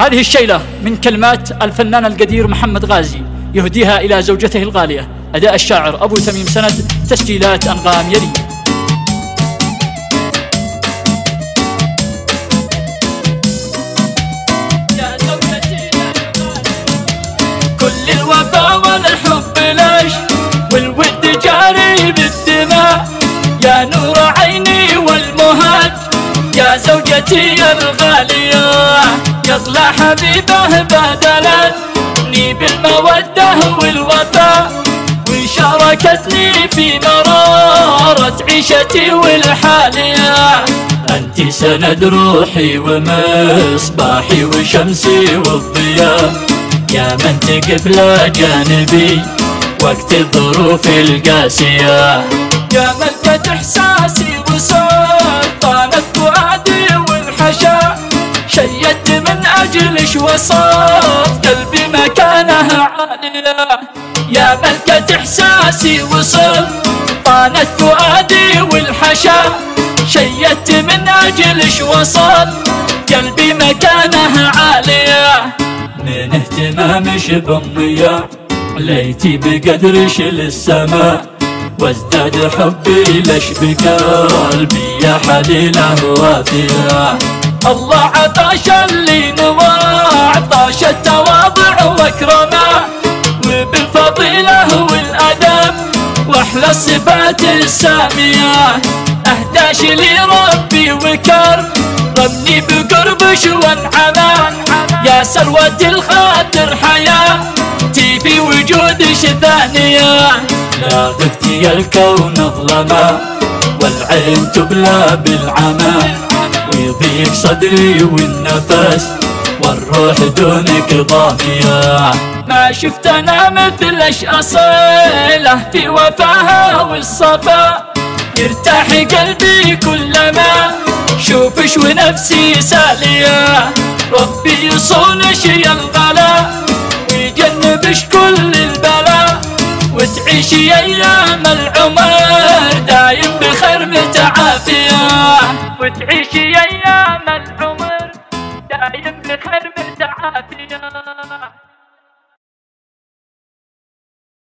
هذه الشيلة من كلمات الفنان القدير محمد غازي يهديها إلى زوجته الغالية. أداء الشاعر أبو تميم سند، تسجيلات أنغام يلي. يا زوجتي كل الوفا والحب ليش والود جاري بالدماء، يا نور عيني والمهج يا زوجتي الغالية، يطلع حبيبه بدلتني بالمودة والوفاء، وشاركتني في مرارة عيشتي والحالية. أنت سند روحي ومصباحي وشمسي والضياء، يا من تقف جانبي وقت الظروف القاسية، يا ملكة إحساسي وسلطانة فؤادي والحشا، شيدت من أجلش وصلت قلبي مكانها عالية، يا ملكة إحساسي وسلطانة فؤادي والحشا، شيدت من أجلش وصلت قلبي مكانها عالية. من اهتمامش بأمي عليتي بقدرش للسماء، وازداد حبي لش بقلبي يا حليله وافيه. الله عطاش اللي نوى عطاش التواضع واكرمه، وبالفضيله والادب واحلى الصفات الساميه، اهداش لي ربي وكرمني بقربش وانعمه، يا سلوة الخاطر حياتي في وجودش ثانيه. لاغتي الكون ظلما والعين تبلى بالعمى، ويضيق صدري والنفس والروح دونك ضامية، ما شفت انا مثلش اصيله في وفاها والصفا، يرتاح قلبي كلما شوفش ونفسي سالية، ربي يصونش يا الغلا ويجنبش كل البلا، وتعيشي ايام العمر دايم بخير متعافية، وتعيشي